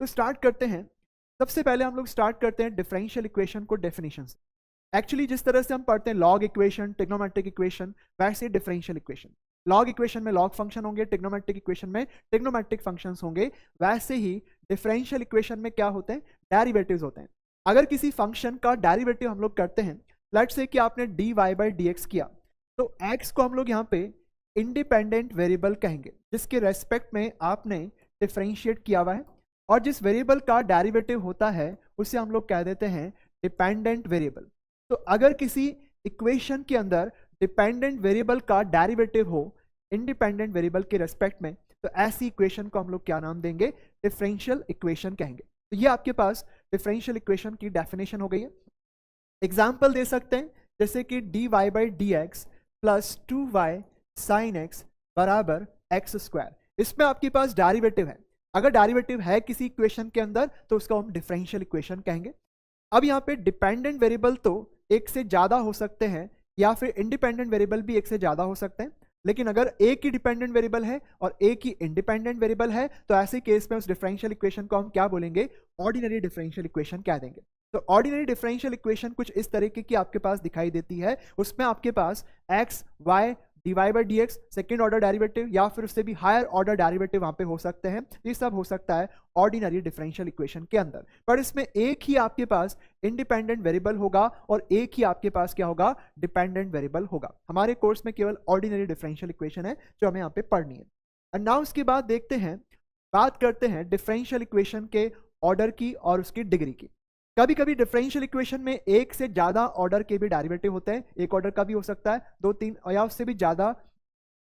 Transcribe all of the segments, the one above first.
तो स्टार्ट करते हैं। सबसे पहले हम लोग स्टार्ट करते हैं डिफरेंशियल इक्वेशन को डेफिनेशन से। एक्चुअली जिस तरह से हम पढ़ते हैं लॉग इक्वेशन, ट्रिग्नोमेट्रिक इक्वेशन, वैसे डिफरेंशियल इक्वेशन। लॉग इक्वेशन में लॉग फंक्शन होंगे, ट्रिग्नोमेट्रिक इक्वेशन में ट्रिग्नोमेट्रिक फंक्शंस होंगे। वैसे ही डिफरेंशियल इक्वेशन में क्या होते हैं, डेरिवेटिव्स होते हैं। अगर किसी फंक्शन का डेरिवेटिव हम लोग करते हैं, लेट्स से कि आपने dy बाई डी किया, तो x को हम लोग यहाँ पे इंडिपेंडेंट वेरिएबल कहेंगे जिसके रेस्पेक्ट में आपने डिफरेंशिएट किया हुआ है, और जिस वेरिएबल का डेरिवेटिव होता है उसे हम लोग कह देते हैं डिपेंडेंट वेरिएबल। तो अगर किसी इक्वेशन के अंदर डिपेंडेंट वेरिएबल का डेरिवेटिव हो इंडिपेंडेंट वेरिएबल के रेस्पेक्ट में, तो ऐसी इक्वेशन को हम लोग क्या नाम देंगे, डिफरेंशियल इक्वेशन कहेंगे। तो ये आपके पास डिफरेंशियल इक्वेशन की डेफिनेशन हो गई है। एग्जाम्पल दे सकते हैं जैसे कि dy by D X plus 2y sign x बराबर एक्स स्क्वायर। इसमें आपके पास डेरिवेटिव है। अगर डेरिवेटिव है किसी इक्वेशन के अंदर तो उसको हम डिफरेंशियल इक्वेशन कहेंगे। अब यहाँ पे डिपेंडेंट वेरिएबल तो एक से ज्यादा हो सकते हैं, या फिर इंडिपेंडेंट वेरिएबल भी एक से ज्यादा हो सकते हैं, लेकिन अगर एक ही डिपेंडेंट वेरिएबल है और एक ही इंडिपेंडेंट वेरिएबल है तो ऐसे केस में उस डिफरेंशियल इक्वेशन को हम क्या बोलेंगे, ऑर्डिनरी डिफरेंशियल इक्वेशन कह देंगे। तो ऑर्डिनरी डिफरेंशियल इक्वेशन कुछ इस तरीके की आपके पास दिखाई देती है। उसमें आपके पास x y dy by D x second order derivative या फिर उससे भी हायर ऑर्डर डेरिवेटिव वहां पे हो सकते हैं। ये सब हो सकता है ऑर्डिनरी डिफरेंशियल इक्वेशन के अंदर, पर इसमें एक ही आपके पास इंडिपेंडेंट वेरिएबल होगा और एक ही आपके पास क्या होगा, डिपेंडेंट वेरिएबल होगा। हमारे कोर्स में केवल ऑर्डिनरी डिफरेंशियल इक्वेशन है जो हमें यहाँ पे पढ़नी है। और नाउ उसके बाद देखते हैं, बात करते हैं डिफरेंशियल इक्वेशन के ऑर्डर की और उसकी डिग्री की। कभी कभी डिफरेंशियल इक्वेशन में एक से ज्यादा ऑर्डर के भी डेरिवेटिव होते हैं, एक ऑर्डर का भी हो सकता है, दो तीन या उससे भी ज्यादा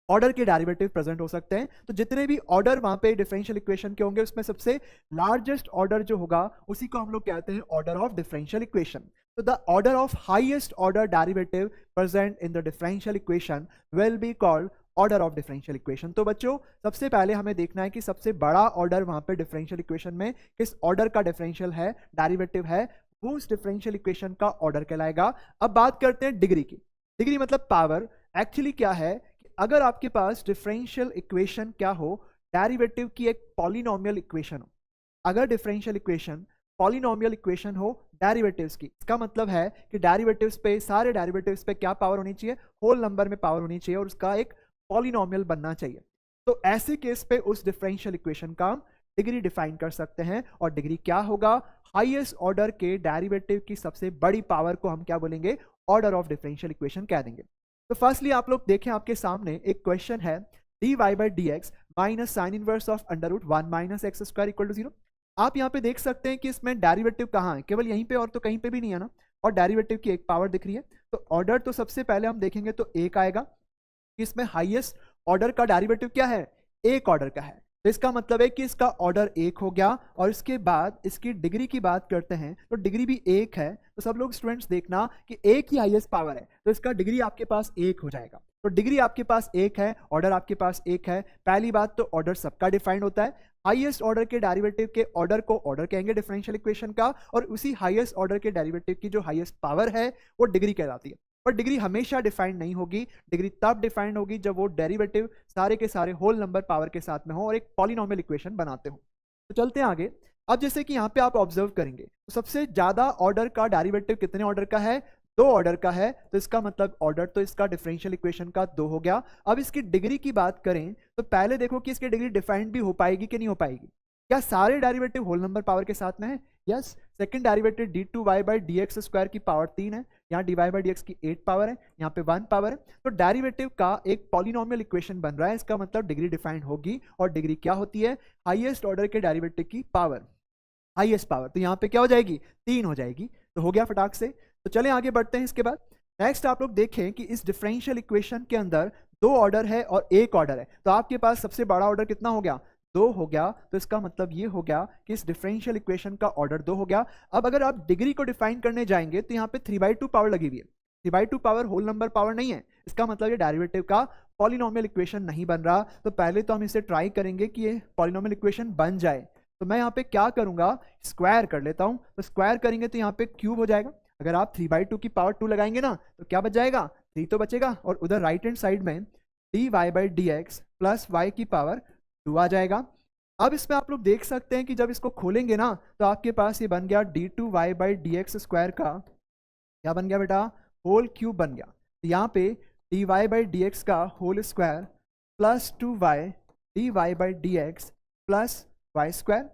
ऑर्डर के डेरिवेटिव प्रेजेंट हो सकते हैं। तो जितने भी ऑर्डर वहां पे डिफरेंशियल इक्वेशन के होंगे उसमें सबसे लार्जेस्ट ऑर्डर जो होगा उसी को हम लोग कहते हैं ऑर्डर ऑफ डिफरेंशियल इक्वेशन। तो the order of highest order derivative present in the differential equation will be called order of differential equation. तो बच्चों सबसे पहले हमें देखना है कि सबसे बड़ा ऑर्डर वहां पे डिफरेंशियल इक्वेशन में किस ऑर्डर का डिफरेंशियल है, डेरिवेटिव है, वो उस डिफरेंशियल इक्वेशन का ऑर्डर कहलाएगा। अब बात करते हैं डिग्री की। डिग्री मतलब पावर। एक्चुअली क्या है कि अगर आपके पास डिफरेंशियल इक्वेशन क्या हो, डेरिवेटिव की एक पॉलिनोमियल इक्वेशन हो। अगर डिफरेंशियल इक्वेशन पॉलिनोमियल इक्वेशन हो डेरिवेटिव्स की, इसका मतलब है कि डेरिवेटिव्स पे, सारे डेरिवेटिव्स पे क्या पावर होनी चाहिए, होल नंबर में पावर होनी चाहिए और उसका एक पॉलिनोमियल बनना चाहिए। तो ऐसे केस पे उस डिफरेंशियल इक्वेशन का डिग्री डिफाइन कर सकते हैं, और डिग्री क्या होगा, हाईएस्ट ऑर्डर के डेरिवेटिव की सबसे बड़ी पावर को हम क्या बोलेंगे, ऑर्डर ऑफ डिफरेंशियल इक्वेशन कह देंगे। तो फर्स्टली आप लोग देखें, आपके सामने एक क्वेश्चन है dy by D X minus sine inverse of under root 1 minus X square equal to 0। आप यहाँ पे देख सकते हैं कि इसमें डेरिवेटिव कहाँ है, केवल यहीं पे और तो कहीं पे भी नहीं है ना, और डेरिवेटिव की एक पावर दिख रही है। तो ऑर्डर तो सबसे पहले हम देखेंगे तो एक आएगा, इसमें हाईएस्ट ऑर्डर का डेरिवेटिव क्या है, एक ऑर्डर का है। तो इसका मतलब है कि इसका ऑर्डर एक हो गया, और इसके बाद इसकी डिग्री की बात करते हैं तो डिग्री भी एक है। तो सब लोग स्टूडेंट्स देखना कि एक ही हाईएस्ट पावर है तो इसका डिग्री आपके पास एक हो जाएगा। तो डिग्री आपके पास एक है, ऑर्डर आपके पास एक है। पहली बात तो ऑर्डर सबका डिफाइंड होता है। हाईएस्ट ऑर्डर के डेरिवेटिव के ऑर्डर को ऑर्डर कहेंगे डिफरेंशियल इक्वेशन का, और उसी हाईएस्ट ऑर्डर के डेरिवेटिव की जो हाईएस्ट पावर है वो डिग्री कहलाती है। पर डिग्री हमेशा डिफाइंड नहीं होगी। डिग्री तब डिफाइंड होगी जब वो डेरिवेटिव सारे के सारे होल नंबर पावर के साथ में हो और एक पॉलिनोमियल इक्वेशन बनाते हो। तो चलते हैं आगे। अब जैसे कि यहाँ पे आप ऑब्जर्व करेंगे तो सबसे ज्यादा ऑर्डर का डेरिवेटिव कितने ऑर्डर का है, दो ऑर्डर का है। तो इसका मतलब ऑर्डर तो इसका डिफरेंशियल इक्वेशन का दो हो गया। अब इसकी डिग्री की बात करें तो पहले देखो कि इसकी डिग्री डिफाइंड भी हो पाएगी कि नहीं हो पाएगी। क्या सारे डेरिवेटिव होल नंबर पावर के साथ में है? Yes. Second derivative d2y by D X square की पावर 3 है, यहाँ dy बाई डी एक्स की 8 पावर है, यहाँ पे 1 पावर है। तो डेरिवेटिव का एक पॉलिनोमियल इक्वेशन बन रहा है, इसका मतलब डिग्री डिफाइंड होगी। और डिग्री क्या होती है, हाईएस्ट ऑर्डर के डेरिवेटिव की पावर, हाईएस्ट पावर। तो यहाँ पे क्या हो जाएगी, 3 हो जाएगी। तो हो गया फटाक से। तो चलें आगे बढ़ते हैं। इसके बाद नेक्स्ट आप लोग देखें कि इस डिफरेंशियल इक्वेशन के अंदर दो ऑर्डर है और एक ऑर्डर है। तो आपके पास सबसे बड़ा ऑर्डर कितना हो गया, दो हो गया। तो इसका मतलब ये हो गया कि इस डिफरेंशियल इक्वेशन का ऑर्डर दो हो गया। अब अगर आप डिग्री को डिफाइन करने जाएंगे तो यहाँ पे 3/2 पावर लगी हुई है। 3/2 पावर होल नंबर पावर नहीं है, इसका मतलब ये डेरिवेटिव का पॉलिनोमियल इक्वेशन नहीं बन रहा। तो पहले तो हम इसे ट्राई करेंगे कि ये पॉलिनोमियल इक्वेशन बन जाए। तो मैं यहाँ पे क्या करूंगा, स्क्वायर कर लेता हूँ। तो स्क्वायर करेंगे तो यहाँ पे क्यूब हो जाएगा। अगर आप 3/2 की पावर 2 लगाएंगे ना तो क्या बच जाएगा, 3 तो बचेगा। और उधर राइट हैंड साइड में dy by D X plus Y की पावर 2 आ जाएगा। अब इसमें आप लोग देख सकते हैं कि जब इसको खोलेंगे ना तो आपके पास ये बन गया d2y by D X square का क्या बन गया बेटा, होल क्यूब बन गया। तो यहाँ पे dy बाई डी एक्स का whole square plus 2y dy by D X plus Y square.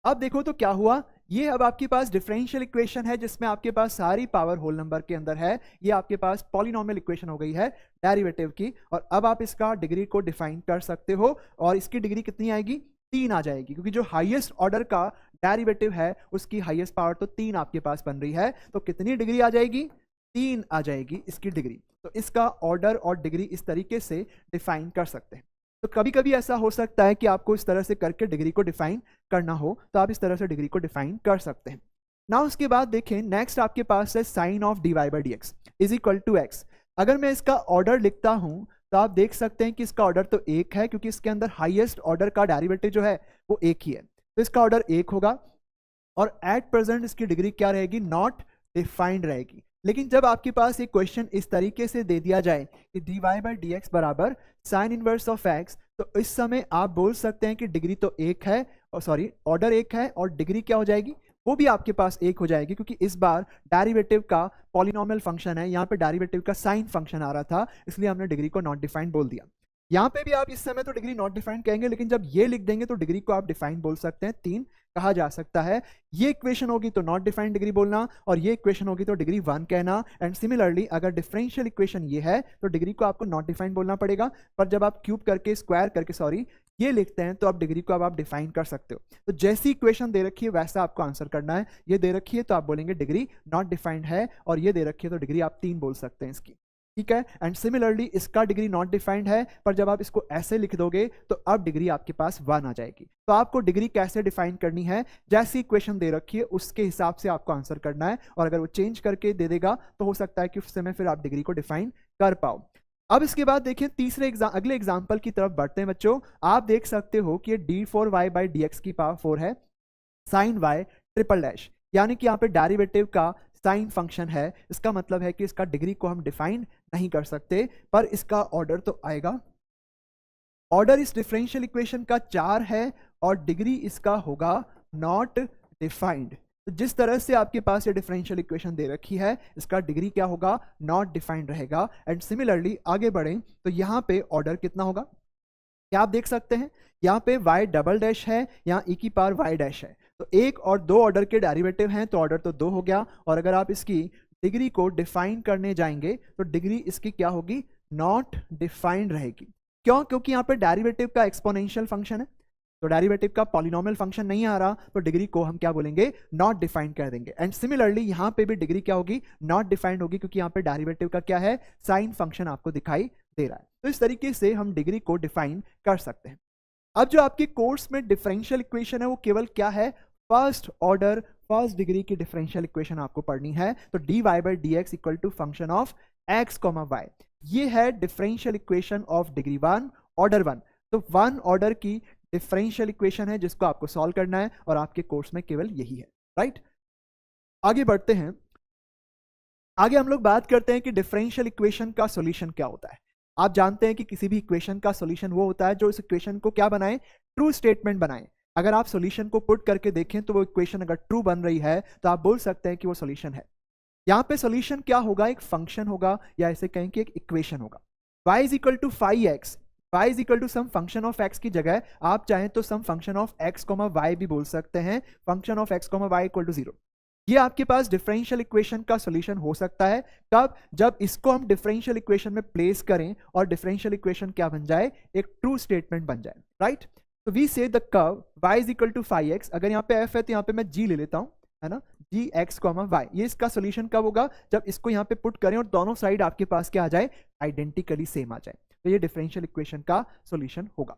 अब देखो तो क्या हुआ, ये अब आपके पास डिफरेंशियल इक्वेशन है जिसमें आपके पास सारी पावर होल नंबर के अंदर है। ये आपके पास पॉलिनोमियल इक्वेशन हो गई है डेरिवेटिव की, और अब आप इसका डिग्री को डिफाइन कर सकते हो, और इसकी डिग्री कितनी आएगी, 3 आ जाएगी, क्योंकि जो हाईएस्ट ऑर्डर का डेरिवेटिव है उसकी हाईएस्ट पावर तो 3 आपके पास बन रही है। तो कितनी डिग्री आ जाएगी, 3 आ जाएगी इसकी डिग्री। तो इसका ऑर्डर और डिग्री इस तरीके से डिफाइन कर सकते हैं। तो कभी कभी ऐसा हो सकता है कि आपको इस तरह से करके डिग्री को डिफाइन करना हो, तो आप इस तरह से डिग्री को डिफाइन कर सकते हैं ना। उसके बाद देखें नेक्स्ट आपके पास है sine of D Y by D x is equal to X. अगर मैं इसका ऑर्डर लिखता हूं तो आप देख सकते हैं कि इसका ऑर्डर तो 1 है, क्योंकि इसके अंदर हाईएस्ट ऑर्डर का डेरिवेटिव जो है वो 1 ही है, तो इसका ऑर्डर 1 होगा। और एट प्रेजेंट इसकी डिग्री क्या रहेगी, नॉट डिफाइंड रहेगी। लेकिन जब आपके पास एक क्वेश्चन इस तरीके से दे दिया जाए कि dy बाई डी एक्स बराबर साइन इनवर्स ऑफ x, तो इस समय आप बोल सकते हैं कि डिग्री तो 1 है, और सॉरी ऑर्डर 1 है, और डिग्री क्या हो जाएगी, वो भी आपके पास 1 हो जाएगी, क्योंकि इस बार डेरिवेटिव का पॉलिनोमियल फंक्शन है, यहाँ पे डेरिवेटिव का साइन फंक्शन आ रहा था, इसलिए हमने डिग्री को नॉट डिफाइंड बोल दिया। यहाँ पे भी आप इस समय तो डिग्री नॉट डिफाइंड कहेंगे, लेकिन जब ये लिख देंगे तो डिग्री को आप डिफाइन बोल सकते हैं, 3 कहा जा सकता है। ये इक्वेशन होगी तो नॉट डिफाइंड डिग्री बोलना, और ये इक्वेशन होगी तो डिग्री 1 कहना। एंड सिमिलरली अगर डिफरेंशियल इक्वेशन ये है तो डिग्री को आपको नॉट डिफाइंड बोलना पड़ेगा, पर जब आप क्यूब करके स्क्वायर करके सॉरी ये लिखते हैं तो आप डिग्री को अब आप डिफाइन कर सकते हो। तो जैसी इक्वेशन दे रखी है वैसा आपको आंसर करना है। ये दे रखी है तो आप बोलेंगे डिग्री नॉट डिफाइंड है, और ये दे रखी है तो डिग्री आप 3 बोल सकते हैं इसकी, ठीक है। एंड सिमिलरली इसका डिग्री नॉट डिफाइंड है, पर जब आप इसको ऐसे लिख दोगे तो अब डिग्री आपके पास 1 आ जाएगी। तो आपको डिग्री कैसे डिफाइन करनी है, जैसी इक्वेशन दे रखी है उसके हिसाब से आपको आंसर करना है, और अगर वो चेंज करके दे देगा तो हो सकता है कि उस समय फिर आप डिग्री को डिफाइन कर पाओ। अब इसके बाद देखिए अगले एग्जाम्पल की तरफ बढ़ते हैं बच्चों। आप देख सकते हो कि d4y बाई डी एक्स की पावर 4 है साइन y ट्रिपल डैश, यानी कि यहाँ पे डेरिवेटिव का साइन फंक्शन है। इसका मतलब है कि इसका डिग्री को हम डिफाइन नहीं कर सकते, पर इसका ऑर्डर तो आएगा। ऑर्डर इस डिफरेंशियल इक्वेशन का 4 है, और डिग्री इसका होगा नॉट डिफाइंड। तो जिस तरह से आपके पास ये डिफरेंशियल इक्वेशन दे रखी है, इसका डिग्री क्या होगा, नॉट डिफाइंड रहेगा। एंड सिमिलरली आगे बढ़ें तो यहाँ पे ऑर्डर कितना होगा, क्या आप देख सकते हैं यहाँ पे y डबल डैश है, यहाँ e की पावर y डैश है, तो 1 और 2 ऑर्डर के डेरिवेटिव हैं, तो ऑर्डर तो 2 हो गया। और अगर आप इसकी डिग्री को डिफाइन करने जाएंगे तो डिग्री इसकी क्या होगी, नॉट डिफाइंड रहेगी। क्यों, क्योंकि यहाँ पे डेरिवेटिव का एक्सपोनेंशियल फंक्शन है, तो डेरिवेटिव का पॉलिनोमियल फंक्शन नहीं आ रहा, तो डिग्री को हम क्या बोलेंगे, नॉट डिफाइंड कर देंगे। एंड सिमिलरली यहाँ पे भी डिग्री क्या होगी, नॉट डिफाइंड होगी, क्योंकि यहाँ पे डेरिवेटिव का क्या है, साइन फंक्शन आपको दिखाई दे रहा है। तो इस तरीके से हम डिग्री को डिफाइन कर सकते हैं। अब जो आपके कोर्स में डिफरेंशियल इक्वेशन है वो केवल क्या है, फर्स्ट ऑर्डर फर्स्ट डिग्री की डिफरेंशियल इक्वेशन आपको पढ़नी है। तो dy by D x equal to function of x comma y, ये है differential equation of degree 1 order 1। तो 1 ऑर्डर की डिफरेंशियल इक्वेशन है जिसको आपको सॉल्व करना है, और आपके कोर्स में केवल यही है, राइट। आगे बढ़ते हैं। आगे हम लोग बात करते हैं कि डिफरेंशियल इक्वेशन का सॉल्यूशन क्या होता है। आप जानते हैं कि किसी भी इक्वेशन का सॉल्यूशन वो होता है जो इस इक्वेशन को क्या बनाए, ट्रू स्टेटमेंट बनाए। अगर आप सॉल्यूशन को पुट करके देखें तो वो इक्वेशन अगर ट्रू बन रही है तो आप बोल सकते हैं कि वो सॉल्यूशन है। यहाँ पे सॉल्यूशन क्या होगा, एक फंक्शन होगा, या ऐसे कहें कि एक इक्वेशन होगा। y is equal to 5x, y is equal to some function of x की जगह आप चाहें तो some function of x comma y भी बोल सकते हैं, function of x comma y equal to 0। ये आपके पास डिफरेंशियल इक्वेशन का सॉल्यूशन हो सकता है कब, जब इसको हम डिफरेंशियल इक्वेशन में प्लेस करें और डिफरेंशियल इक्वेशन क्या बन जाए, एक ट्रू स्टेटमेंट बन जाए, राइट। तो we say the curve y is equal to 5x, अगर यहाँ पे f है तो यहाँ पे मैं g ले लेता हूँ, है ना, जी एक्स कॉमा वाई। ये इसका सॉल्यूशन कब होगा, जब इसको यहाँ पे पुट करें और दोनों साइड आपके पास क्या आ जाए, आइडेंटिकली सेम आ जाए, तो ये डिफरेंशियल इक्वेशन का सॉल्यूशन होगा।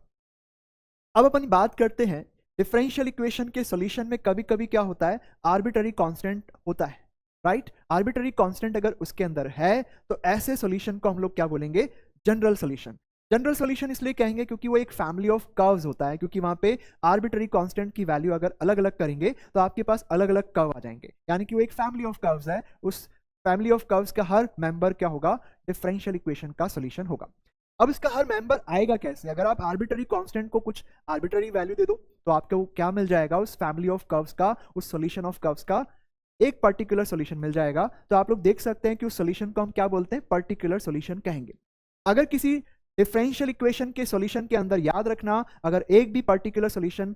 अब अपन बात करते हैं डिफरेंशियल इक्वेशन के सॉल्यूशन में कभी कभी क्या होता है, आर्बिट्ररी कांस्टेंट होता है, राइट। आर्बिट्ररी कांस्टेंट अगर उसके अंदर है तो ऐसे सॉल्यूशन को हम लोग क्या बोलेंगे, जनरल सॉल्यूशन। जनरल सॉल्यूशन इसलिए कहेंगे क्योंकि वो एक फैमिली ऑफ कर्व्स होता है, क्योंकि वहां पे आर्बिट्ररी कांस्टेंट की वैल्यू अगर अलग अलग करेंगे तो आपके पास अलग अलग कर्व आ जाएंगे, यानी कि वो एक फैमिली ऑफ कर्व्स है। उस फैमिली ऑफ कर्व्स का हर मेंबर क्या होगा, डिफरेंशियल इक्वेशन का सॉल्यूशन होगा। अब इसका हर मेंबर आएगा कैसे, अगर आप आर्बिट्ररी कांस्टेंट को कुछ आर्बिट्ररी वैल्यू दे दो, तो आपको क्या मिल जाएगा, उस फैमिली ऑफ कर्व्स का, उस सॉल्यूशन ऑफ कर्व्स का एक पर्टिकुलर सॉल्यूशन मिल जाएगा। तो आप लोग देख सकते हैं कि उस सॉल्यूशन को हम क्या बोलते हैं, पर्टिकुलर सॉल्यूशन कहेंगे। अगर किसी डिफरेंशियल इक्वेशन के सॉल्यूशन के अंदर याद रखना, अगर एक भी पर्टिकुलर सॉल्यूशन,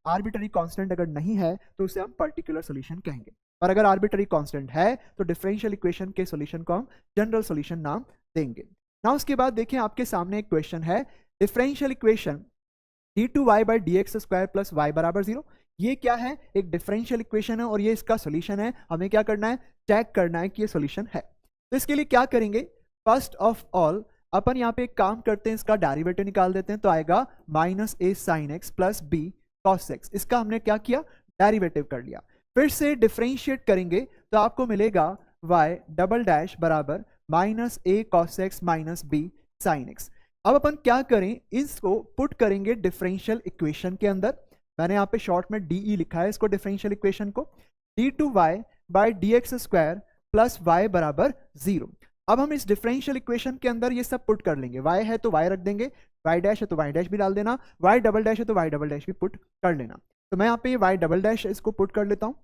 आर्बिटरी कांस्टेंट अगर नहीं है तो उसे हम पर्टिकुलर सॉल्यूशन कहेंगे, और अगर आर्बिटरी कांस्टेंट है तो डिफरेंशियल इक्वेशन के सॉल्यूशन को हम जनरल सॉल्यूशन नाम देंगे। ना उसके बाद देखिए आपके सामने एक क्वेश्चन है, differential equation d2y by D X square plus Y बराबर 0। ये क्या है, एक डिफरेंशियल इक्वेशन है और ये इसका सॉल्यूशन है। हमें क्या करना है, चेक करना है कि ये सॉल्यूशन है। तो इसके लिए क्या करेंगे, फर्स्ट ऑफ ऑल अपन यहाँ पे एक काम करते हैं, इसका डेरिवेटिव निकाल देते हैं। तो आएगा minus a sine x plus b cos x. इसका हमने क्या किया, डेरिवेटिव कर लिया। फिर से डिफरेंशिएट करेंगे तो आपको मिलेगा y डबल डैश बराबर minus a cos x minus b sine x. अब अपन क्या करें, इसको पुट करेंगे डिफरेंशियल इक्वेशन के अंदर। मैंने यहाँ पे शॉर्ट में डी लिखा है इसको, डिफरेंशियल इक्वेशन को, d2y by D X square plus Y बराबर 0। अब हम इस डिफरेंशियल इक्वेशन के अंदर ये सब पुट कर लेंगे। y है तो y रख देंगे, y डैश है तो y डैश भी डाल देना, y डबल डैश है तो y डबल डैश भी पुट कर लेना। तो मैं यहाँ पे y डबल डैश इसको पुट कर लेता हूँ।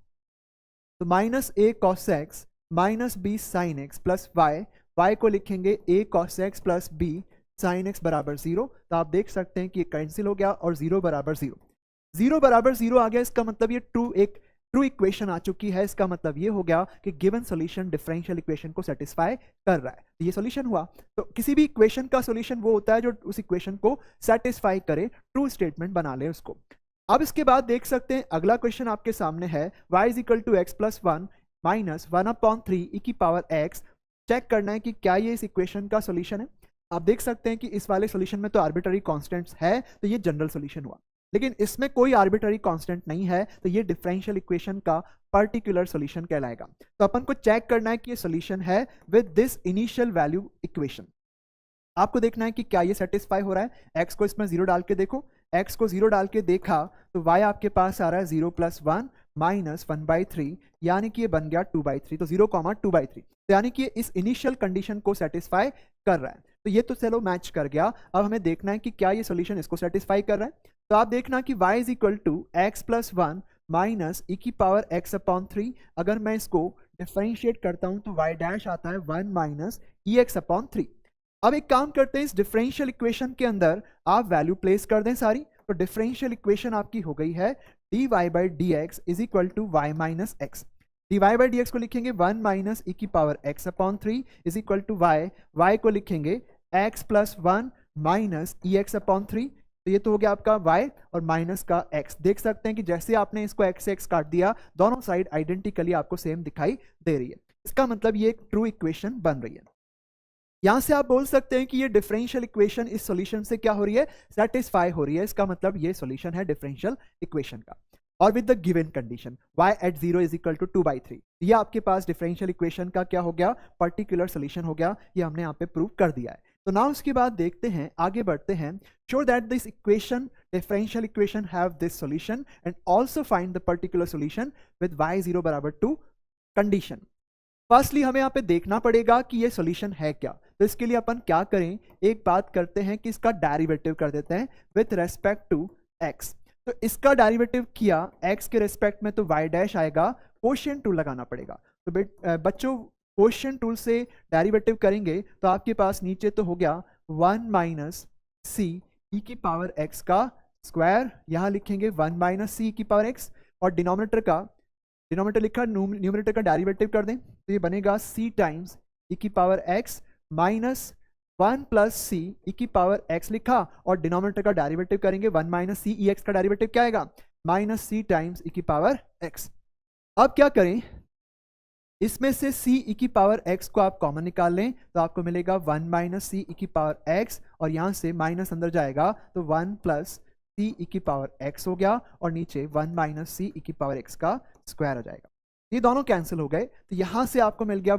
तो minus a cos x minus b sine x plus y को लिखेंगे a cos x plus b sine x बराबर 0। तो आप देख सकते हैं कि ये कैंसिल हो गया और 0 बराबर 0, 0 बराबर 0 आ गया। इसका मतलब ये ट्रू इक्वेशन आ चुकी है। इसका मतलब ये हो गया कि गिवन सॉल्यूशन डिफरेंशियल इक्वेशन को सेटिस्फाई कर रहा है। तो ये सॉल्यूशन हुआ। तो किसी भी इक्वेशन का सॉल्यूशन वो होता है जो उस इक्वेशन को सेटिस्फाई करे, ट्रू स्टेटमेंट बना ले उसको। अब इसके बाद देख सकते हैं अगला क्वेश्चन आपके सामने है, y is equal to x plus 1 minus 1/3 E की पावर x। चेक करना है कि क्या ये इस इक्वेशन का सॉल्यूशन है। आप देख सकते हैं कि इस वाले सॉल्यूशन में तो आर्बिट्ररी कांस्टेंट्स है, तो ये जनरल सॉल्यूशन हुआ। लेकिन इसमें कोई आर्बिट्ररी कांस्टेंट नहीं है, तो ये डिफरेंशियल इक्वेशन का पर्टिकुलर सॉल्यूशन कहलाएगा। तो अपन को चेक करना है कि ये सॉल्यूशन है with this initial value equation. आपको देखना है कि क्या ये सेटिस्फाई हो रहा है। x को इसमें 0 डाल के देखो, x को 0 डाल के देखा तो y आपके पास आ रहा है 0 प्लस 1 माइनस 1/3, यानी कि ये बन गया 2/3। तो 0,2/3, तो यानी कि इस इनिशियल कंडीशन को सेटिस्फाई कर रहा है। तो ये तो चलो मैच कर गया। अब हमें देखना है कि क्या ये सॉल्यूशन इसको सेटिस्फाई कर रहा है। तो आप देखना कि y is equal to x plus 1 minus ई की पावर x/3। अगर मैं इसको डिफरेंशिएट करता हूं तो y डैश आता है 1 माइनस ई x/3। अब एक काम करते हैं, इस डिफरेंशियल इक्वेशन के अंदर आप वैल्यू प्लेस कर दें सारी। तो डिफरेंशियल इक्वेशन आपकी हो गई है dy by D x is equal to Y minus X. dy by D X को लिखेंगे 1 माइनस ई की power x/3 is equal to y को लिखेंगे x प्लस 1 माइनस ई x/3। तो ये तो हो गया आपका y और माइनस का x। देख सकते हैं कि जैसे आपने इसको x से x काट दिया, दोनों साइड आइडेंटिकली आपको सेम दिखाई दे रही है। इसका मतलब ये एक ट्रू इक्वेशन बन रही है। यहां से आप बोल सकते हैं कि ये डिफरेंशियल इक्वेशन इस सॉल्यूशन से क्या हो रही है, सेटिस्फाई हो रही है। इसका मतलब ये सॉल्यूशन है डिफरेंशियल इक्वेशन का, और with the given condition y at 0 is equal to 2/3। ये आपके पास डिफरेंशियल इक्वेशन का क्या हो गया, पर्टिकुलर सॉल्यूशन हो गया। ये हमने यहाँ पे प्रूव कर दिया है। तो नाउ उसके बाद देखते हैं, आगे बढ़ते हैं। Show that this equation differential equation have this solution and also find the particular solution with y 0 बराबर 2 कंडीशन। फर्स्टली हमें यहाँ पे देखना पड़ेगा कि ये सॉल्यूशन है क्या। तो इसके लिए अपन क्या करें, एक बात करते हैं कि इसका डेरिवेटिव कर देते हैं विथ रेस्पेक्ट टू x। तो इसका डेरिवेटिव किया x के रेस्पेक्ट में तो y डैश आएगा, कोशिएंट टूल लगाना पड़ेगा। तो बच्चों कोशिएंट टूल से डेरिवेटिव करेंगे तो आपके पास नीचे तो हो गया 1 माइनस सी ई की पावर x का स्क्वायर, यहाँ लिखेंगे 1 माइनस सी ई की पावर x, और डिनोमिनेटर लिखा, न्यूमरेटर का डेरिवेटिव कर दें तो ये बनेगा c टाइम्स ई की power x minus 1 plus C E की पावर x लिखा, और डिनोमिनेटर का डेरिवेटिव करेंगे 1 माइनस सी ई एक्स का डेरिवेटिव क्या आएगा, माइनस सी टाइम्स ई की पावर x। अब क्या करें, इसमें से सी ई की पावर x को आप कॉमन निकाल लें तो आपको मिलेगा 1 माइनस सी ई की पावर x, और यहाँ से माइनस अंदर जाएगा तो 1 प्लस सी ई की पावर x हो गया, और नीचे 1 माइनस सी ई की पावर x का स्क्वायर आ जाएगा। ये दोनों कैंसिल हो गए, तो यहाँ से आपको मिल गया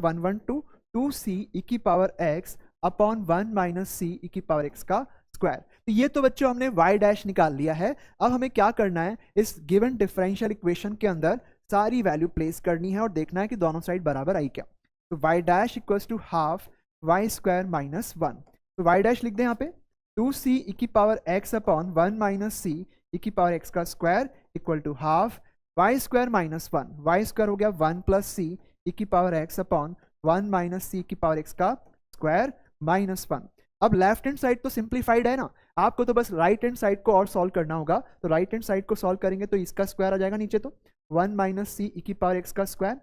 2 सी ई की power x upon 1 minus C E की पावर x का स्क्वायर। तो ये तो बच्चों हमने y डैश निकाल लिया है। अब हमें क्या करना है, इस गिवन डिफरेंशियल इक्वेशन के अंदर सारी वैल्यू प्लेस करनी है और देखना है कि दोनों साइड बराबर आई क्या। तो y dash equals to half Y square minus 1। तो y डैश लिख दें यहाँ पे 2 सी ई की power x upon 1 minus C E की पावर एक्स का square equal to half Y square minus 1, Y square हो गया 1 प्लस सी ई की power X upon 1 minus C की पावर एक्स का स्क्वायर माइनस 1। अब left hand side तो simplified है ना, आपको तो बस राइट हैंड साइड को और सॉल्व करना होगा। तो राइट हैंड साइड को सॉल्व करेंगे तो इसका स्क्वायर आ जाएगा नीचे, तो 1 माइनस सी ई की पावर एक्स का स्क्वायर,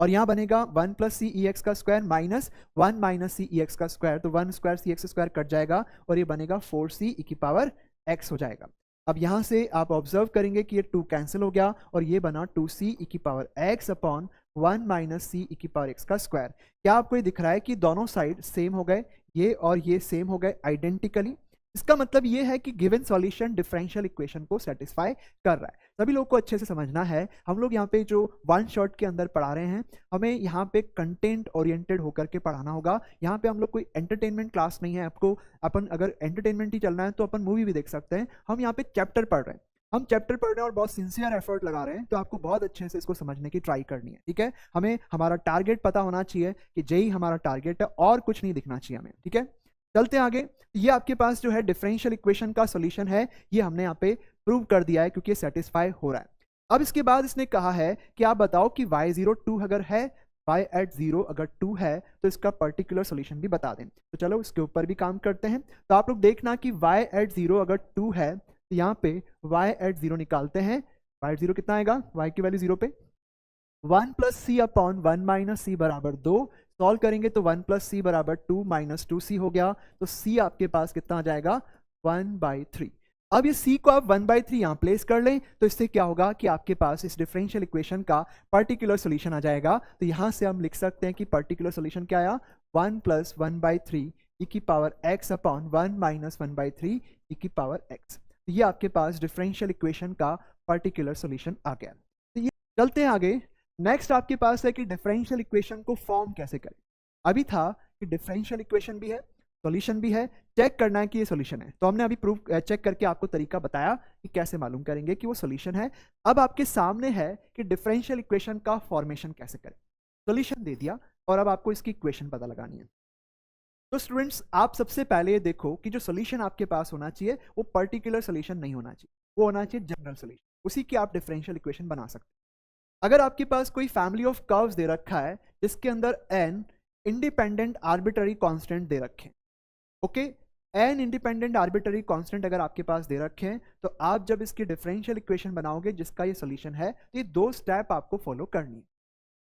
और यहाँ बनेगा 1 प्लस सी ई एक्स का स्क्वायर माइनस 1 माइनस सी ई एक्स का स्क्वायर, तो 1 स्क्वायर सी एक्स स्क्वायर कट जाएगा और ये बनेगा 4 सी ई की पावर एक्स हो जाएगा। अब यहाँ से आप ऑब्जर्व करेंगे कि ये 2 कैंसिल हो गया और ये बना 2 सी ई की power X upon 1 minus C E की पावर एक्स का स्क्वायर। क्या आपको ये दिख रहा है कि दोनों साइड सेम हो गए, ये और ये सेम हो गए आइडेंटिकली? इसका मतलब ये है कि गिवन सॉल्यूशन डिफरेंशियल इक्वेशन को सेटिस्फाई कर रहा है। सभी लोग को अच्छे से समझना है, हम लोग यहाँ पे जो वन शॉट के अंदर पढ़ा रहे हैं, हमें यहाँ पे कंटेंट ओरिएंटेड होकर के पढ़ाना होगा। यहाँ पे हम लोग कोई एंटरटेनमेंट क्लास नहीं है। आपको अपन अगर एंटरटेनमेंट ही चलना है तो अपन मूवी भी देख सकते हैं। हम यहाँ पे चैप्टर पढ़ रहे हैं, हम चैप्टर पढ़ रहे हैं और बहुत सिंसियर एफर्ट लगा रहे हैं, तो आपको बहुत अच्छे से इसको समझने की ट्राई करनी है, ठीक है। हमें हमारा टारगेट पता होना चाहिए कि जेई हमारा टारगेट है और कुछ नहीं दिखना चाहिए हमें, ठीक है। चलते हैं आगे। ये आपके पास जो है डिफरेंशियल इक्वेशन का सॉल्यूशन है, ये हमने यहाँ पे प्रूव कर दिया है क्योंकि ये सेटिस्फाई हो रहा है। अब इसके बाद इसने कहा है कि आप बताओ कि y0 2 अगर है, y at 0 अगर 2 है तो इसका पर्टिकुलर सॉल्यूशन भी बता दें। तो चलो इसके ऊपर भी काम करते हैं। तो आप लोग देखना कि y at 0 अगर 2 है तो यहाँ पे y at 0 निकालते हैं। y at 0 कितना आएगा, y की वैल्यू 0 पे 1 प्लस सी अपॉन 1 माइनस सी बराबर 2। सॉल्व करेंगे तो 1 प्लस सी बराबर 2 माइनस 2c हो गया, तो c आपके पास कितना आ जाएगा 1/3। अब ये c को आप 1/3 यहाँ प्लेस कर लें तो इससे क्या होगा कि आपके पास इस डिफरेंशियल इक्वेशन का पर्टिकुलर सोल्यूशन आ जाएगा। तो यहाँ से हम लिख सकते हैं कि पर्टिकुलर सोल्यूशन क्या आया, 1 प्लस 1/3 ई की power x upon 1 minus 1/3 E की पावर x। तो ये आपके पास डिफरेंशियल इक्वेशन का पर्टिकुलर सोल्यूशन आ गया। तो ये चलते हैं आगे। नेक्स्ट आपके पास है कि डिफरेंशियल इक्वेशन को फॉर्म कैसे करें। अभी था कि डिफरेंशियल इक्वेशन भी है, सॉल्यूशन भी है, चेक करना है कि ये सॉल्यूशन है। तो हमने अभी प्रूफ चेक करके आपको तरीका बताया कि कैसे मालूम करेंगे कि वो सॉल्यूशन है। अब आपके सामने है कि डिफरेंशियल इक्वेशन का फॉर्मेशन कैसे करें। सॉल्यूशन दे दिया और अब आपको इसकी इक्वेशन पता लगानी है। तो स्टूडेंट्स आप सबसे पहले ये देखो कि जो सॉल्यूशन आपके पास होना चाहिए वो पर्टिकुलर सॉल्यूशन नहीं होना चाहिए, वो होना चाहिए जनरल सॉल्यूशन, उसी की आप डिफरेंशियल इक्वेशन बना सकते हैं। अगर आपके पास कोई फैमिली ऑफ कर्व्स दे रखा है जिसके अंदर n इंडिपेंडेंट आर्बिट्ररी कांस्टेंट दे रखे, okay, n independent arbitrary constant अगर आपके पास दे रखे हैं तो आप जब इसकी डिफरेंशियल इक्वेशन बनाओगे जिसका ये सॉल्यूशन है, तो ये 2 स्टेप आपको फॉलो करनी है।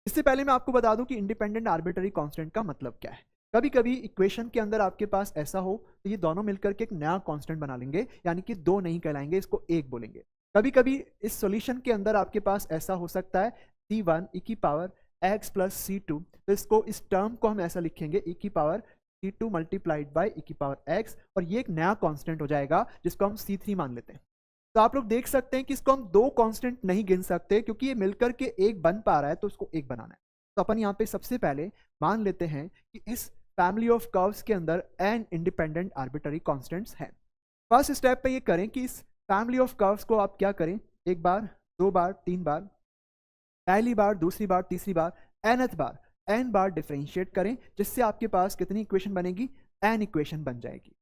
इससे पहले मैं आपको बता दूं कि इंडिपेंडेंट आर्बिट्ररी कांस्टेंट का मतलब क्या है। कभी कभी इक्वेशन के अंदर आपके पास ऐसा हो तो ये दोनों मिलकर के एक नया कांस्टेंट बना लेंगे, यानी कि 2 नहीं कहलाएंगे, इसको 1 बोलेंगे। कभी कभी इस सॉल्यूशन के अंदर आपके पास ऐसा हो सकता है c1 e की पावर x प्लस c2, तो इसको इस टर्म को हम ऐसा लिखेंगे e की power c2 multiplied by e की पावर x, और ये एक नया कांस्टेंट हो जाएगा जिसको हम c3 मान लेते हैं। तो आप लोग देख सकते हैं कि इसको हम 2 कांस्टेंट नहीं गिन सकते क्योंकि ये मिलकर के एक बन पा रहा है, तो उसको 1 बनाना है। तो अपन यहाँ पे सबसे पहले मान लेते हैं कि इस फैमिली ऑफ कर्व्स के अंदर n इंडिपेंडेंट आर्बिट्ररी कांस्टेंट्स हैं। फर्स्ट स्टेप पे ये करें कि इस फैमिली ऑफ कर्व्स को आप क्या करें, एक बार, 2 बार, 3 बार, पहली बार, दूसरी बार, तीसरी बार, nth बार n बार डिफरेंशिएट करें, जिससे आपके पास कितनी इक्वेशन बनेगी, n इक्वेशन बन जाएगी।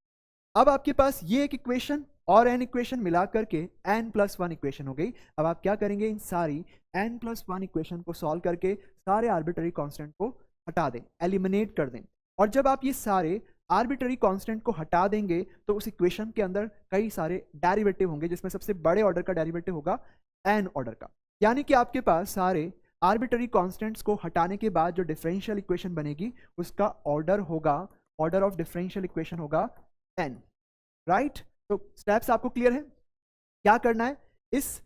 अब आपके पास ये एक इक्वेशन और n इक्वेशन मिला करके n+1 इक्वेशन हो गई। अब आप क्या करेंगे, इन सारी n+1 इक्वेशन को सॉल्व करके सारे आर्बिट्ररी कांस्टेंट को हटा दें, एलिमिनेट कर दें। और जब आप ये सारे आर्बिट्ररी कांस्टेंट को हटा देंगे तो उस इक्वेशन के अंदर कई सारे डेरिवेटिव होंगे, जिसमें सबसे बड़े ऑर्डर का डेरिवेटिव होगा n ऑर्डर का। यानी कि आपके पास सारे आर्बिट्ररी कांस्टेंट्स को हटाने के बाद जो डिफरेंशियल इक्वेशन बनेगी उसका ऑर्डर होगा, ऑर्डर ऑफ डिफरेंशियल इक्वेशन होगा n, राइट। तो स्टेप्स आपको क्लियर है, क्या करना है, इस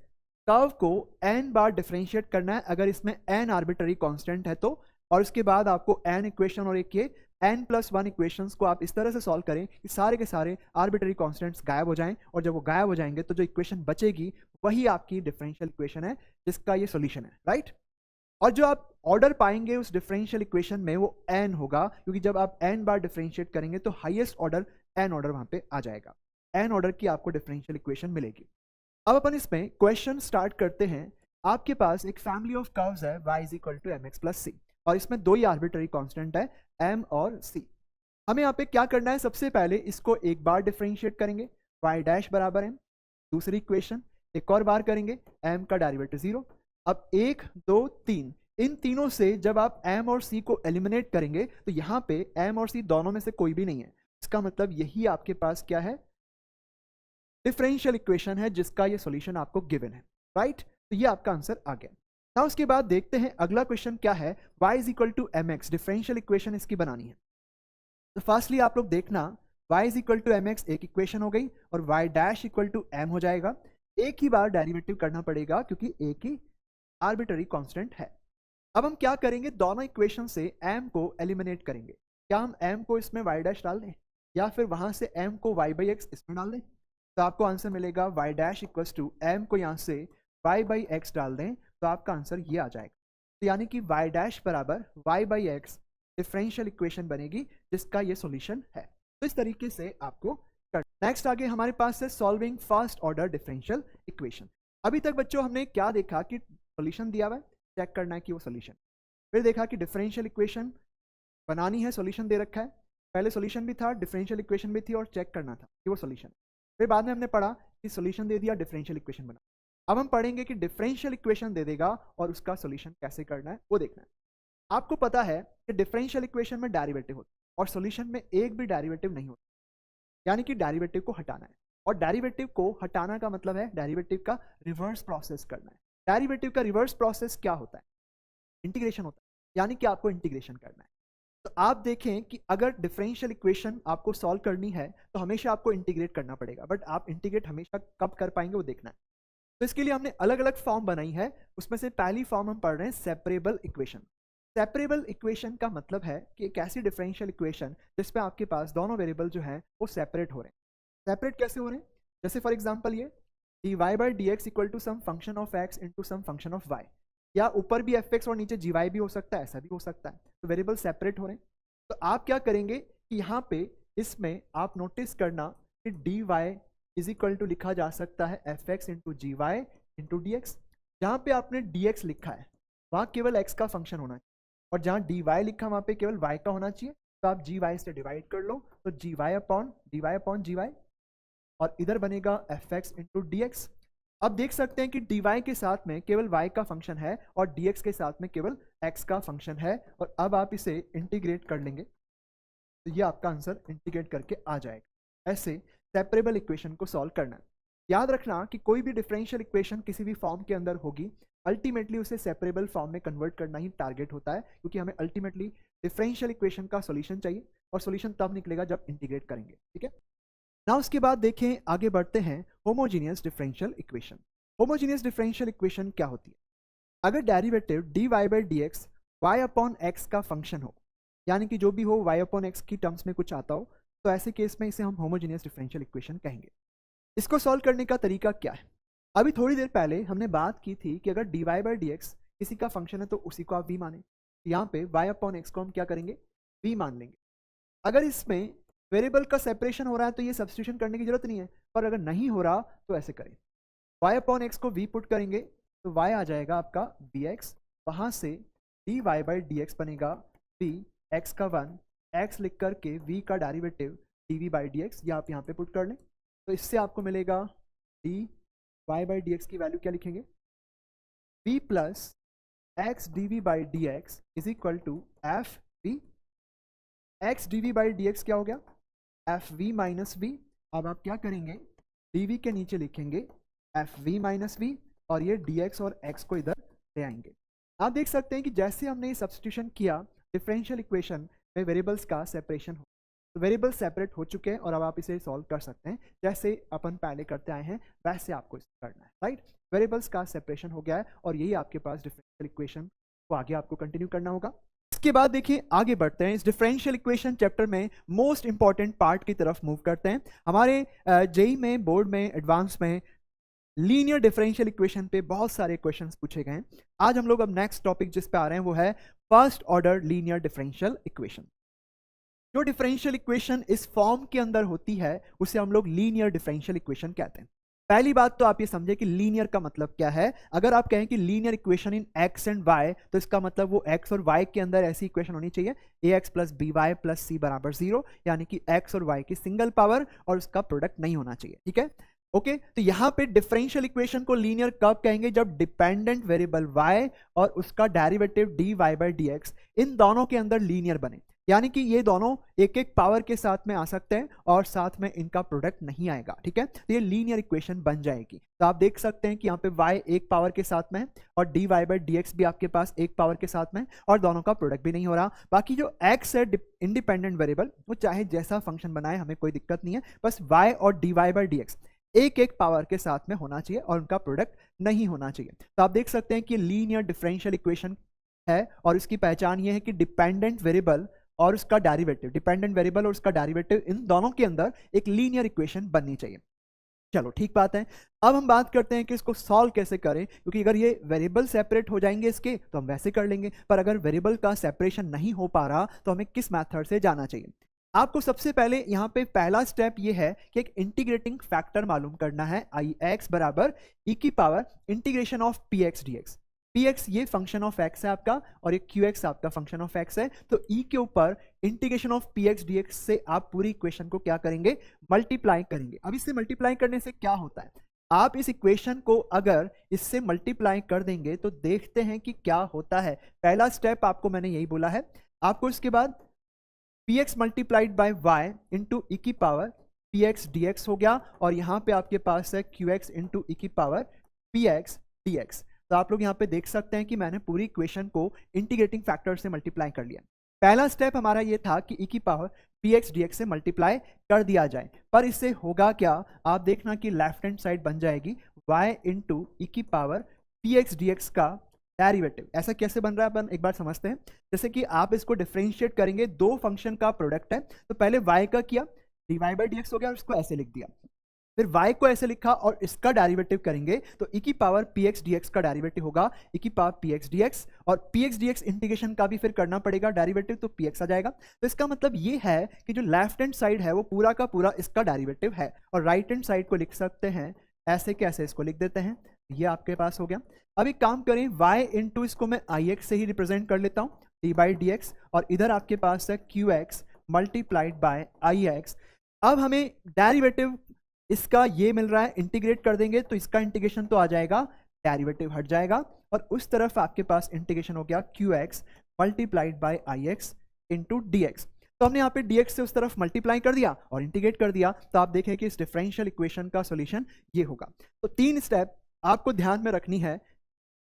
कर्व को n बार डिफरेंशिएट करना है अगर इसमें n आर्बिट्ररी कांस्टेंट है तो, और उसके बाद आपको n इक्वेशन और एक ये n+1 इक्वेशंस को आप इस तरह से सॉल्व करें कि सारे के सारे आर्बिट्ररी कांस्टेंट्स गायब हो जाएं, और जब वो गायब हो जाएंगे तो जो इक्वेशन बचेगी वही आपकी डिफरेंशियल इक्वेशन है जिसका ये सॉल्यूशन है, राइट। और जो आप ऑर्डर पाएंगे उस डिफरेंशियल इक्वेशन में वो n होगा, क्योंकि जब आप n बार डिफरेंशिएट करेंगे तो हाईएस्ट ऑर्डर n ऑर्डर वहां पे आ जाएगा, n ऑर्डर की आपको डिफरेंशियल इक्वेशन मिलेगी। अब अपन इसमें क्वेश्चन स्टार्ट करते हैं। आपके पास एक फैमिली ऑफ कर्व्स है y = mx+c, और इसमें 2 ही आर्बिट्ररी कांस्टेंट है m और c। हमें यहाँ पे क्या करना है, सबसे पहले इसको एक बार डिफरेंशिएट करेंगे, y डैश बराबर m, दूसरी इक्वेशन एक और बार करेंगे, m का डेरिवेटिव 0। अब 1 2 3 इन तीनों से जब आप m और c को एलिमिनेट करेंगे तो यहाँ पे m और c दोनों में से कोई भी नहीं है। इसका मतलब यही आपके पास क्या है, डिफरेंशियल इक्वेशन है जिसका ये सॉल्यूशन आपको गिवन है, राइट। तो ये आपका आंसर आ गया। ना उसके बाद देखते हैं अगला क्वेश्चन क्या है, y is equal to m x, differential equation इसकी बनानी है। तो फर्स्टली आप लोग देखना y is equal to m x एक इक्वेशन हो गई और y dash equal to m हो जाएगा। एक ही बार डेरिवेटिव करना पड़ेगा क्योंकि एक ही आर्बिटरी कांस्टेंट है। अब हम क्या करेंगे, दोनों इक्वेशन से m को एलिमिनेट करेंगे। क्या हम m को इसमें y डैश डाल दें या फिर वहां से m को y बाई एक्स इसमें डाल दें? तो आपको आंसर मिलेगा y dash equals to m को यहाँ से y बाई एक्स डाल दें तो आपका आंसर ये आ जाएगा। तो यानी कि y डैश बराबर y by x differential equation बनेगी जिसका ये सॉल्यूशन है। तो इस तरीके से आपको कर। नेक्स्ट आगे हमारे पास है solving first order differential equation. अभी तक बच्चों हमने क्या देखा कि सॉल्यूशन दिया हुआ है, चेक करना है कि वो सॉल्यूशन। फिर देखा कि डिफरेंशियल इक्वेशन बनानी है, सॉल्यूशन दे रखा है। पहले सॉल्यूशन भी था, डिफरेंशियल इक्वेशन भी थी और चेक करना था कि वो सॉल्यूशन। फिर बाद में हमने पढ़ा कि सॉल्यूशन दे दिया, डिफरेंशियल इक्वेशन बना। अब हम पढ़ेंगे कि डिफरेंशियल इक्वेशन दे देगा और उसका सॉल्यूशन कैसे करना है वो देखना है। आपको पता है कि डिफरेंशियल इक्वेशन में डेरिवेटिव होता है और सॉल्यूशन में एक भी डेरिवेटिव नहीं होता, यानी कि डेरिवेटिव को हटाना है। और डेरिवेटिव को हटाना का मतलब है डेरिवेटिव का रिवर्स प्रोसेस करना है। डेरिवेटिव का रिवर्स प्रोसेस क्या होता है, इंटीग्रेशन होता है, यानी कि आपको इंटीग्रेशन करना है। तो आप देखें कि अगर डिफरेंशियल इक्वेशन आपको सॉल्व करनी है तो हमेशा आपको इंटीग्रेट करना पड़ेगा, बट आप इंटीग्रेट हमेशा कब कर पाएंगे वो देखना है। तो इसके लिए हमने अलग अलग फॉर्म बनाई है, उसमें से पहली फॉर्म हम पढ़ रहे हैं सेपरेबल इक्वेशन। सेपरेबल इक्वेशन का मतलब है कि एक ऐसी डिफरेंशियल इक्वेशन जिसमें आपके पास दोनों वेरिएबल जो हैं वो सेपरेट हो रहे हैं। सेपरेट कैसे हो रहे हैं, जैसे फॉर एग्जांपल ये dy by D x equal to some function of x into some function of y, या ऊपर भी fx और नीचे gy भी हो सकता है, ऐसा भी हो सकता है। तो वेरिएबल सेपरेट हो रहे हैं। तो आप क्या करेंगे कि यहाँ पे इसमें आप नोटिस करना कि dy इज इक्वल टू लिखा जा सकता है fx इंटू जी वाई इंटू डी एक्स। जहाँ पे आपने dx लिखा है वहाँ केवल x का फंक्शन होना चाहिए, और जहाँ dy लिखा वहाँ पे केवल y का होना चाहिए। तो आप gy से डिवाइड कर लो तो dy अपॉन gy, और इधर बनेगा fx इंटू डी एक्स। अब देख सकते हैं कि dy के साथ में केवल y का फंक्शन है और dx के साथ में केवल x का फंक्शन है। और अब आप इसे इंटीग्रेट कर लेंगे तो ये आपका आंसर इंटीग्रेट करके आ जाएगा। ऐसे सेपरेबल इक्वेशन को सॉल्व करना है। याद रखना कि कोई भी डिफरेंशियल इक्वेशन किसी भी फॉर्म के अंदर होगी, अल्टीमेटली उसे सेपरेबल फॉर्म में कन्वर्ट करना ही टारगेट होता है, क्योंकि हमें अल्टीमेटली डिफरेंशियल इक्वेशन का सॉल्यूशन चाहिए और सॉल्यूशन तब निकलेगा जब इंटीग्रेट करेंगे, ठीक है ना। उसके बाद देखें, आगे बढ़ते हैं homogeneous differential equation. Homogeneous differential equation क्या होती है, अगर derivative dy by D x y upon x का फंक्शन हो, यानी कि जो भी हो y अपॉन एक्स की टर्म्स में कुछ आता हो, तो ऐसे केस में इसे हम होमोजीनियस डिफरेंशियल इक्वेशन कहेंगे। इसको सॉल्व करने का तरीका क्या है, अभी थोड़ी देर पहले हमने बात की थी कि अगर dy बाई डी एक्स किसी का फंक्शन है तो उसी को आप v माने। यहाँ पे y अपॉन एक्स को हम क्या करेंगे, v मान लेंगे। अगर इसमें वेरिएबल का सेपरेशन हो रहा है तो ये सब्स्टिट्यूशन करने की जरूरत नहीं है, पर अगर नहीं हो रहा तो ऐसे करें, y अपॉन एक्स को v पुट करेंगे तो y आ जाएगा आपका dx, वहाँ से dy बाई डी एक्स बनेगा v x का 1, x लिख करके v का derivative dv by D x, ये आप यहाँ पे पुट कर लें तो इससे आपको मिलेगा dy बाई डी एक्स की वैल्यू क्या लिखेंगे, v plus x dv by D x is equal to f v. X dv by D x क्या हो गया, एफ वी माइनस वी। अब आप क्या करेंगे, dv के नीचे लिखेंगे एफ वी माइनस वी और ये dx और x को इधर ले आएंगे। आप देख सकते हैं कि जैसे हमने सब्स्टिट्यूशन किया डिफरेंशियल इक्वेशन में वेरिएबल्स का सेपरेशन हो, तो वेरिएबल सेपरेट हो चुके हैं और अब आप इसे सॉल्व कर सकते हैं जैसे अपन पहले करते आए हैं वैसे आपको इसे करना है, राइट। वेरिएबल्स का सेपरेशन हो गया है और यही आपके पास डिफरेंशियल इक्वेशन को आगे आपको कंटिन्यू करना होगा। इसके बाद देखिए आगे बढ़ते हैं, इस डिफरेंशियल इक्वेशन चैप्टर में मोस्ट इंपॉर्टेंट पार्ट की तरफ मूव करते हैं। हमारे जेई में, बोर्ड में, एडवांस में लीनियर डिफरेंशियल इक्वेशन पे बहुत सारे क्वेश्चंस पूछे गए हैं। आज हम लोग अब नेक्स्ट टॉपिक जिस पे आ रहे हैं वो है first order linear differential equation. जो डिफरेंशियल इक्वेशन इस फॉर्म के अंदर होती है उसे हम लोग लीनियर डिफरेंशियल इक्वेशन कहते हैं। पहली बात तो आप ये समझे कि लीनियर का मतलब क्या है। अगर आप कहें कि linear equation in x and y, तो इसका मतलब वो एक्स और वाई के अंदर ऐसी इक्वेशन होनी चाहिए ax plus b y plus c बराबर 0, यानी कि एक्स और वाई की सिंगल पावर और उसका प्रोडक्ट नहीं होना चाहिए, ठीक है। ओके तो यहां पे डिफरेंशियल इक्वेशन को लीनियर कब कहेंगे, जब डिपेंडेंट वेरिएबल y और उसका डेरिवेटिव dy बाई dx इन दोनों के अंदर लीनियर बने, यानी कि ये दोनों एक एक पावर के साथ में आ सकते हैं और साथ में इनका प्रोडक्ट नहीं आएगा, ठीक है। तो ये लीनियर इक्वेशन बन जाएगी। तो आप देख सकते हैं कि यहाँ पे y एक पावर के साथ में है और dy बाई dx भी आपके पास एक पावर के साथ में और दोनों का प्रोडक्ट भी नहीं हो रहा। बाकी जो x है इंडिपेंडेंट वेरिएबल, वो चाहे जैसा फंक्शन बनाए हमें कोई दिक्कत नहीं है, बस y और dy बाई dx एक एक पावर के साथ में होना चाहिए और उनका प्रोडक्ट नहीं होना चाहिए। तो आप देख सकते हैं कि लीनियर डिफरेंशियल इक्वेशन है और इसकी पहचान ये है कि डिपेंडेंट वेरिएबल और उसका डेरिवेटिव, डिपेंडेंट वेरिएबल और उसका डेरिवेटिव इन दोनों के अंदर एक लीनियर इक्वेशन बननी चाहिए। चलो ठीक बात है। अब हम बात करते हैं कि इसको सॉल्व कैसे करें, क्योंकि अगर ये वेरिएबल सेपरेट हो जाएंगे इसके तो हम वैसे कर लेंगे, पर अगर वेरिएबल का सेपरेशन नहीं हो पा रहा तो हमें किस मेथड से जाना चाहिए। आपको सबसे पहले यहाँ पे पहला स्टेप ये है कि एक इंटीग्रेटिंग फैक्टर मालूम करना है, आई एक्स बराबर ई की power integration of P x d x. P x ये फंक्शन ऑफ एक्स है आपका और ये क्यू एक्स आपका फंक्शन ऑफ एक्स है। तो ई के ऊपर integration of P x d x से आप पूरी इक्वेशन को क्या करेंगे, मल्टीप्लाई करेंगे। अब इससे मल्टीप्लाई करने से क्या होता है, आप इस इक्वेशन को अगर इससे मल्टीप्लाई कर देंगे तो देखते हैं कि क्या होता है। पहला स्टेप आपको मैंने यही बोला है, आपको इसके बाद p x multiplied by y into e की power p x d x हो गया और यहाँ पे आपके पास है क्यू एक्स इंटू ई की power p x d x. तो आप लोग यहाँ पे देख सकते हैं कि मैंने पूरी इक्वेशन को इंटीग्रेटिंग फैक्टर से मल्टीप्लाई कर लिया। पहला स्टेप हमारा ये था कि ई की power p x d x से मल्टीप्लाई कर दिया जाए, पर इससे होगा क्या, आप देखना कि लेफ्ट हैंड साइड बन जाएगी y इंटू ई की power p x d x का डेरिवेटिव। ऐसा कैसे बन रहा है अपन एक बार समझते हैं। जैसे कि आप इसको डिफरेंशिएट करेंगे, दो फंक्शन का प्रोडक्ट है, तो पहले y का किया, dy बाई dx हो गया और इसको ऐसे लिख दिया, फिर y को ऐसे लिखा और इसका डेरिवेटिव करेंगे तो e की पावर px dx का डेरिवेटिव होगा e की पावर px dx और px dx इंटीग्रेशन का भी फिर करना पड़ेगा डेरिवेटिव, तो px आ जाएगा। तो इसका मतलब ये है कि जो लेफ्ट हैंड साइड है वो पूरा का पूरा इसका डेरिवेटिव है और राइट हैंड साइड को लिख सकते हैं ऐसे कैसे, इसको लिख देते हैं, ये आपके पास हो गया। अब एक काम करें, y इंटू इसको मैं ix से ही रिप्रेजेंट कर लेता हूँ d बाई डी एक्स और इधर आपके पास है Q x multiplied by I x. अब हमें डेरिवेटिव इसका ये मिल रहा है, इंटीग्रेट कर देंगे तो इसका इंटीग्रेशन तो आ जाएगा, डेरिवेटिव हट जाएगा और उस तरफ आपके पास इंटीग्रेशन हो गया Q x multiplied by I x into D x. तो हमने यहाँ पे dx से उस तरफ मल्टीप्लाई कर दिया और इंटीग्रेट कर दिया, तो आप देखें कि इस डिफरेंशियल इक्वेशन का सॉल्यूशन ये होगा। तो तीन स्टेप आपको ध्यान में रखनी है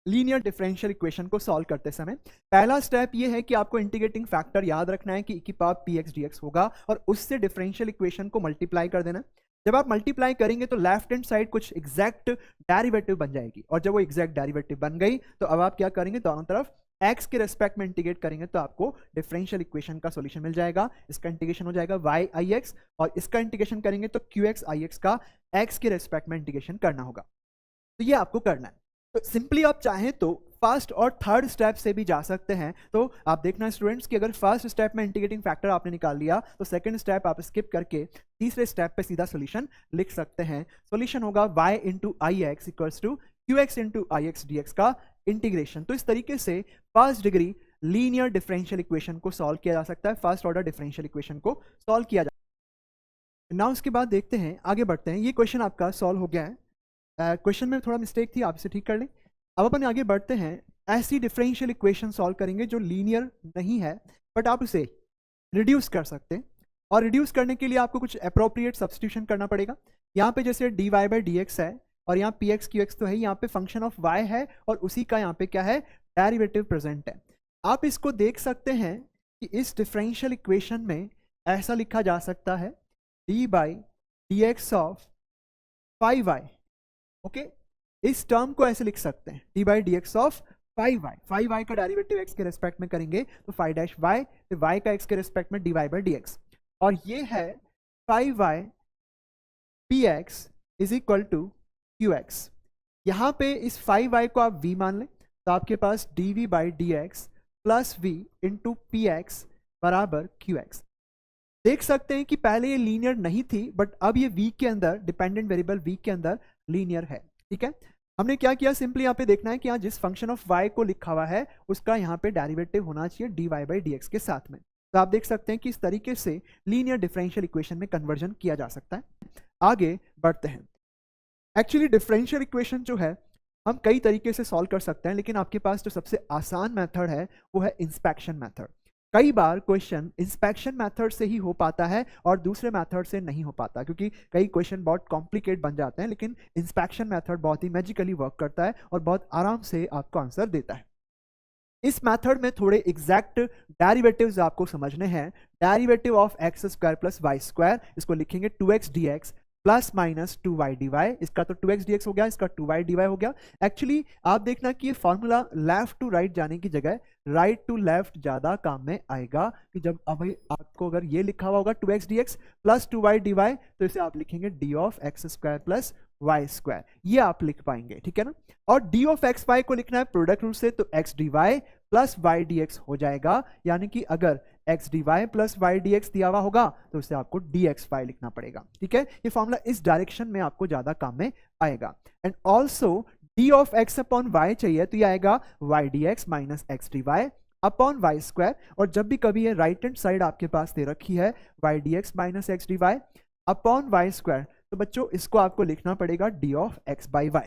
लीनियर डिफरेंशियल इक्वेशन को सॉल्व करते समय। पहला स्टेप ये है कि आपको इंटीग्रेटिंग फैक्टर याद रखना है कि e की पावर px dx होगा और उससे डिफरेंशियल इक्वेशन को मल्टीप्लाई कर देना। जब आप मल्टीप्लाई करेंगे तो लेफ्ट हैंड साइड कुछ एग्जैक्ट डेरिवेटिव बन जाएगी और जब वो एग्जैक्ट डेरिवेटिव बन गई तो अब आप क्या करेंगे, दोनों तरफ x के रेस्पेक्ट में इंटीग्रेट करेंगे तो आपको डिफरेंशियल इक्वेशन का सॉल्यूशन मिल जाएगा। इसका इंटीग्रेशन हो जाएगा y आई एक्स और इसका इंटीग्रेशन करेंगे तो क्यू एक्स आई एक्स का x के रेस्पेक्ट में इंटीग्रेशन करना होगा। तो ये आपको करना है। तो सिंपली आप चाहें तो फर्स्ट और थर्ड स्टेप से भी जा सकते हैं। तो आप देखना स्टूडेंट्स कि अगर फर्स्ट स्टेप में इंटीग्रेटिंग फैक्टर आपने निकाल लिया तो सेकंड स्टेप आप स्किप करके तीसरे स्टेप पे सीधा सॉल्यूशन लिख सकते हैं। सॉल्यूशन होगा y into I x equals to q x into I x d x का इंटीग्रेशन। तो इस तरीके से first degree linear differential equation को सॉल्व किया जा सकता है, फर्स्ट ऑर्डर डिफरेंशियल इक्वेशन को सॉल्व किया जा सकता है। नाउ उसके बाद देखते हैं, आगे बढ़ते हैं। ये क्वेश्चन आपका सॉल्व हो गया है, क्वेश्चन में थोड़ा मिस्टेक थी, आप इसे ठीक कर लें। अब अपन आगे बढ़ते हैं, ऐसी डिफरेंशियल इक्वेशन सॉल्व करेंगे जो लीनियर नहीं है बट आप उसे रिड्यूस कर सकते हैं और रिड्यूस करने के लिए आपको कुछ अप्रोप्रिएट सब्स्टिट्यूशन करना पड़ेगा। यहाँ पे जैसे dy बाई डी एक्स है और यहाँ पी एक्स क्यू एक्स तो है, यहाँ पे फंक्शन ऑफ y है और उसी का यहाँ पे क्या है, डेरिवेटिव प्रेजेंट है। आप इसको देख सकते हैं कि इस डिफरेंशियल इक्वेशन में ऐसा लिखा जा सकता है dy by D x of 5y। Okay, इस टर्म को ऐसे लिख सकते हैं D by D x of 5y। 5y का डेरिवेटिव x के रेस्पेक्ट में करेंगे तो 5 डैश y, फिर y का x के रेस्पेक्ट में dy बाई डी एक्स और ये है 5y px is equal to qx। यहाँ पे इस 5y को आप v मान लें तो आपके पास dv by D X plus v into P x बराबर qx। देख सकते हैं कि पहले ये लीनियर नहीं थी बट अब ये v के अंदर, डिपेंडेंट वेरिएबल v के अंदर लीनियर है। ठीक है, हमने क्या किया, सिंपली यहाँ पे देखना है कि यहाँ जिस फंक्शन ऑफ y को लिखा हुआ है उसका यहाँ पे डेरिवेटिव होना चाहिए dy बाई डी एक्स के साथ में। तो आप देख सकते हैं कि इस तरीके से लीनियर डिफरेंशियल इक्वेशन में कन्वर्जन किया जा सकता है। आगे बढ़ते हैं। एक्चुअली डिफरेंशियल इक्वेशन जो है हम कई तरीके से सॉल्व कर सकते हैं, लेकिन आपके पास जो सबसे आसान मेथड है वो है इंस्पेक्शन मेथड। कई बार क्वेश्चन इंस्पेक्शन मेथड से ही हो पाता है और दूसरे मेथड से नहीं हो पाता, क्योंकि कई क्वेश्चन बहुत कॉम्प्लिकेट बन जाते हैं, लेकिन इंस्पेक्शन मेथड बहुत ही मैजिकली वर्क करता है और बहुत आराम से आपको आंसर देता है। इस मेथड में थोड़े एग्जैक्ट डेरिवेटिव्स आपको समझने हैं। Derivative of x square plus Y square, इसको लिखेंगे 2x dx plus minus 2y dy। इसका तो 2x dx हो गया, इसका 2y dy हो गया। एक्चुअली आप देखना कि ये फॉर्मूला लेफ्ट टू राइट जाने की जगह राइट टू लेफ्ट ज्यादा काम में आएगा, कि जब अभी आपको अगर ये लिखा हुआ होगा 2x dx plus 2y dy, तो इसे आप लिखेंगे d of x square plus Y square, ये आप लिख पाएंगे, ठीक है ना। और d ऑफ एक्स वाई को लिखना है प्रोडक्ट रूल से, तो x dy plus y dx हो जाएगा, यानी कि अगर x dy plus y dx दिया हुआ होगा तो इसे आपको dxy लिखना पड़ेगा, ठीक है। ये फॉर्मूला इस डायरेक्शन में आपको ज्यादा काम में आएगा। And also d of x upon y चाहिए, तो ये आएगा y dx minus x dy upon y square. और जब भी कभी ये राइट हैंड साइड आपके पास दे रखी है y dx minus x dy upon y square, तो बच्चों इसको आपको लिखना पड़ेगा d of x by y।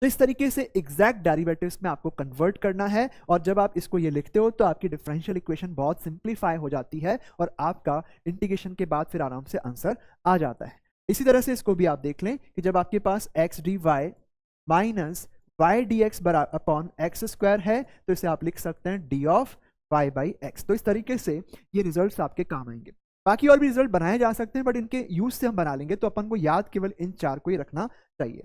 तो इस तरीके से एग्जैक्ट डेरिवेटिव्स में आपको कन्वर्ट करना है, और जब आप इसको ये लिखते हो तो आपकी डिफरेंशियल इक्वेशन बहुत सिंप्लीफाई हो जाती है और आपका इंटीग्रेशन के बाद फिर आराम से आंसर आ जाता है। इसी तरह से इसको भी आप देख लें कि जब आपके पास x dy minus y d x upon x square है, तो इसे आप लिख सकते हैं d of y by x. तो इस तरीके से ये रिजल्ट्स आपके काम आएंगे। बाकी और भी रिजल्ट बनाए जा सकते हैं, बट इनके यूज से हम बना लेंगे, तो अपन को याद केवल इन चार को ही रखना चाहिए।